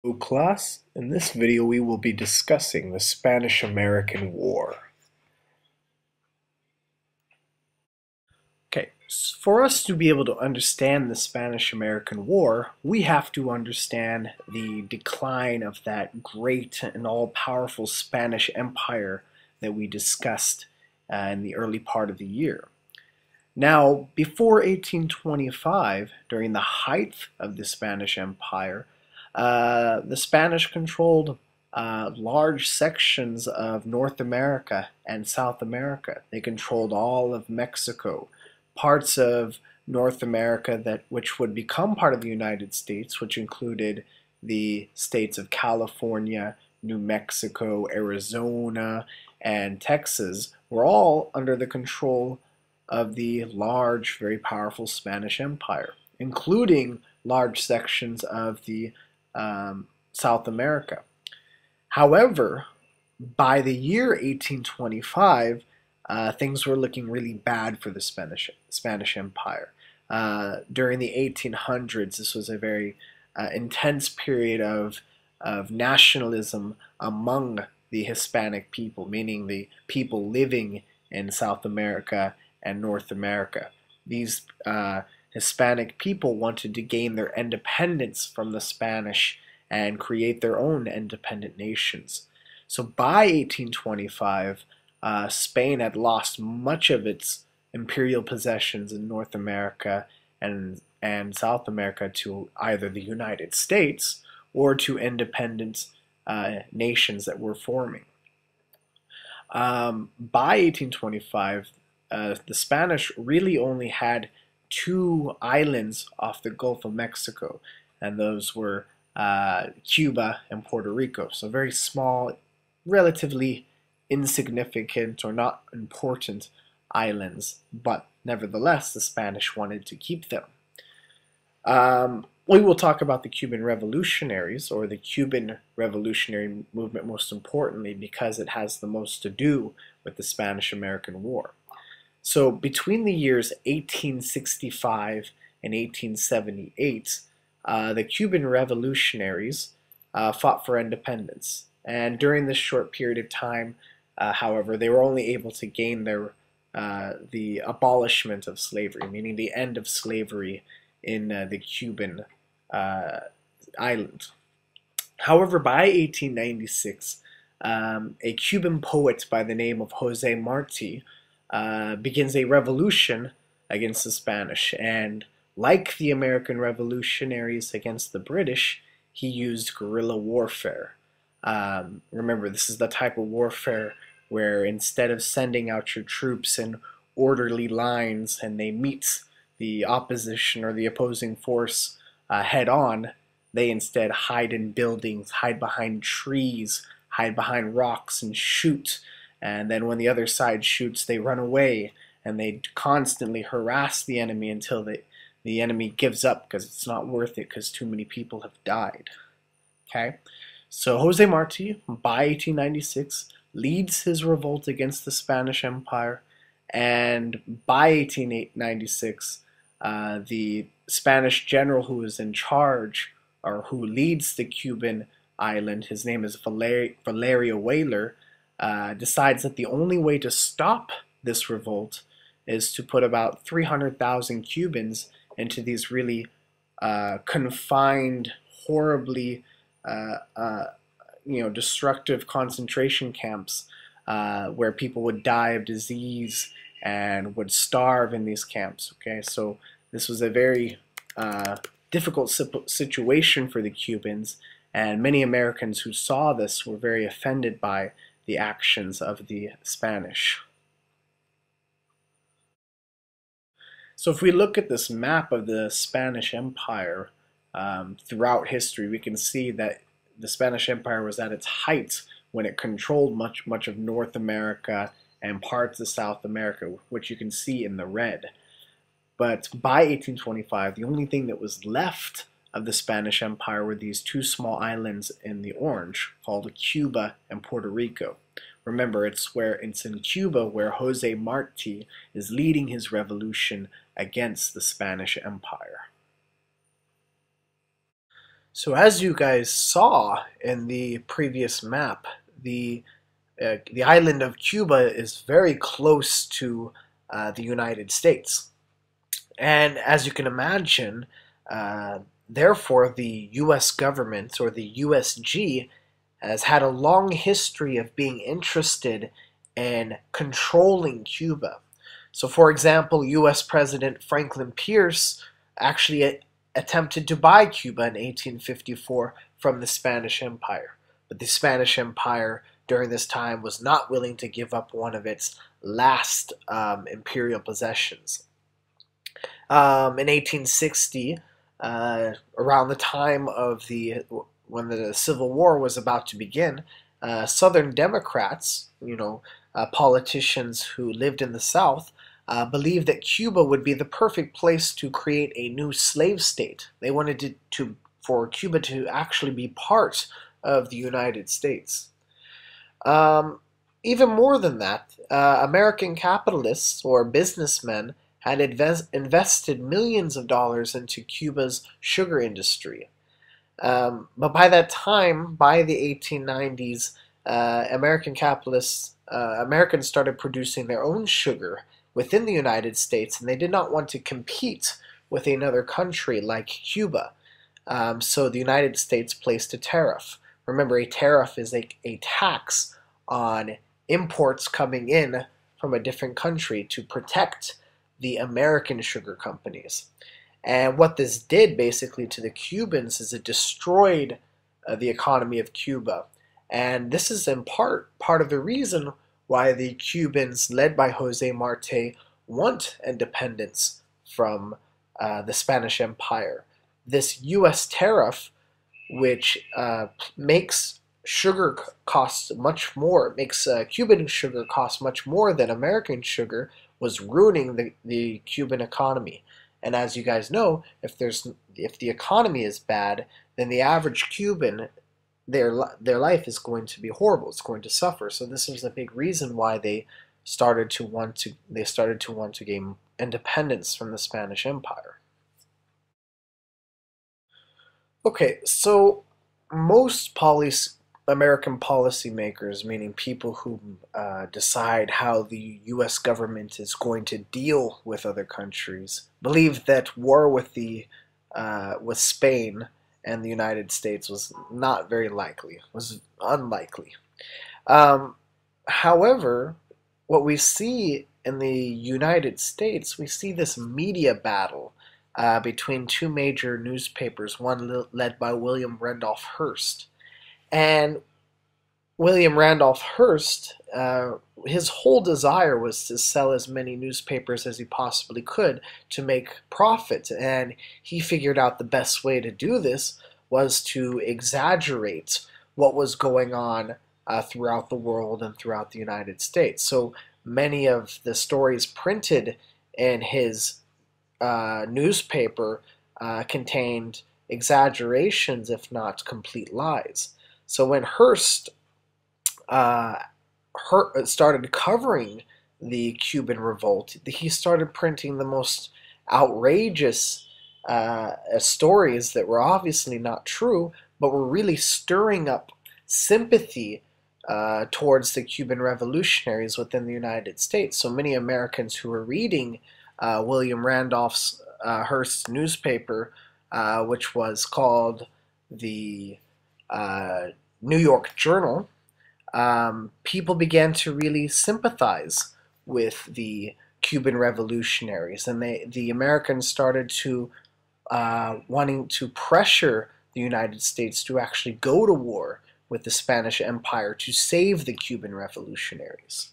Hello class, in this video we will be discussing the Spanish-American War. Okay, for us to be able to understand the Spanish-American War, we have to understand the decline of that great and all-powerful Spanish Empire that we discussed in the early part of the year. Now, before 1825, during the height of the Spanish Empire, the Spanish controlled large sections of North America and South America. They controlled all of Mexico, parts of North America which would become part of the United States, which included the states of California, New Mexico, Arizona, and Texas, were all under the control of the large, very powerful Spanish Empire, including large sections of the South America. However, by the year 1825, things were looking really bad for the Spanish Empire. During the 1800s, this was a very intense period of nationalism among the Hispanic people, meaning the people living in South America and North America. These Hispanic people wanted to gain their independence from the Spanish and create their own independent nations. So by 1825, Spain had lost much of its imperial possessions in North America and South America to either the United States or to independent nations that were forming. By 1825, the Spanish really only had two islands off the Gulf of Mexico, and those were Cuba and Puerto Rico. So very small, relatively insignificant or not important islands, but nevertheless, the Spanish wanted to keep them. We will talk about the Cuban revolutionaries, or the Cuban revolutionary movement most importantly, because it has the most to do with the Spanish-American War. So between the years 1865 and 1878, the Cuban revolutionaries fought for independence. And during this short period of time, however, they were only able to gain the abolishment of slavery, meaning the end of slavery in the Cuban island. However, by 1896, a Cuban poet by the name of Jose Marti begins a revolution against the Spanish, and like the American revolutionaries against the British, he used guerrilla warfare. Remember, this is the type of warfare where instead of sending out your troops in orderly lines and they meet the opposition or the opposing force head on, they instead hide in buildings, hide behind trees, hide behind rocks and shoot. And then when the other side shoots, they run away and they constantly harass the enemy until the enemy gives up because it's not worth it because too many people have died. Okay? So Jose Marti, by 1896, leads his revolt against the Spanish Empire, and by 1896, the Spanish general who is in charge, or who leads the Cuban island, his name is Valerio Weyler, decides that the only way to stop this revolt is to put about 300,000 Cubans into these really confined, horribly destructive concentration camps where people would die of disease and would starve in these camps. Okay, so this was a very difficult situation for the Cubans, and many Americans who saw this were very offended by the actions of the Spanish. So if we look at this map of the Spanish Empire throughout history, we can see that the Spanish Empire was at its height when it controlled much of North America and parts of South America, which you can see in the red. But by 1825, the only thing that was left of the Spanish Empire were these two small islands in the orange called Cuba and Puerto Rico. Remember, it's in Cuba where Jose Marti is leading his revolution against the Spanish Empire. So as you guys saw in the previous map, the island of Cuba is very close to the United States. And as you can imagine, uh, therefore, the US government, or the USG, has had a long history of being interested in controlling Cuba. So, for example, US President Franklin Pierce actually attempted to buy Cuba in 1854 from the Spanish Empire. But the Spanish Empire during this time was not willing to give up one of its last imperial possessions. In 1860, around the time of when the Civil War was about to begin, Southern Democrats, politicians who lived in the South, believed that Cuba would be the perfect place to create a new slave state. They wanted for Cuba to actually be part of the United States. Um, Even more than that, American capitalists or businessmen had invested millions of dollars into Cuba's sugar industry. But by that time, by the 1890s, Americans started producing their own sugar within the United States, and they did not want to compete with another country like Cuba. So the United States placed a tariff. Remember, a tariff is a tax on imports coming in from a different country to protect the American sugar companies. And what this did basically to the Cubans is it destroyed the economy of Cuba. And this is in part of the reason why the Cubans, led by Jose Marti, want independence from the Spanish Empire. This U.S. tariff, which makes sugar costs much more, makes Cuban sugar cost much more than American sugar, was ruining the Cuban economy. And as you guys know, if the economy is bad, then the average Cuban, their life is going to be horrible. It's going to suffer. So this is a big reason why they started to want to gain independence from the Spanish Empire. Okay, so most American policymakers, meaning people who decide how the U.S. government is going to deal with other countries, believe that war with Spain and the United States was not very likely, was unlikely. Um, However, what we see in the United States, we see this media battle between two major newspapers, one led by William Randolph Hearst. And William Randolph Hearst, his whole desire was to sell as many newspapers as he possibly could to make profit. And he figured out the best way to do this was to exaggerate what was going on throughout the world and throughout the United States. So many of the stories printed in his newspaper contained exaggerations, if not complete lies. So when Hearst started covering the Cuban revolt, he started printing the most outrageous stories that were obviously not true, but were really stirring up sympathy towards the Cuban revolutionaries within the United States. So many Americans who were reading William Randolph Hearst's newspaper, which was called the New York Journal, people began to really sympathize with the Cuban revolutionaries, and the Americans started to wanting to pressure the United States to actually go to war with the Spanish Empire to save the Cuban revolutionaries.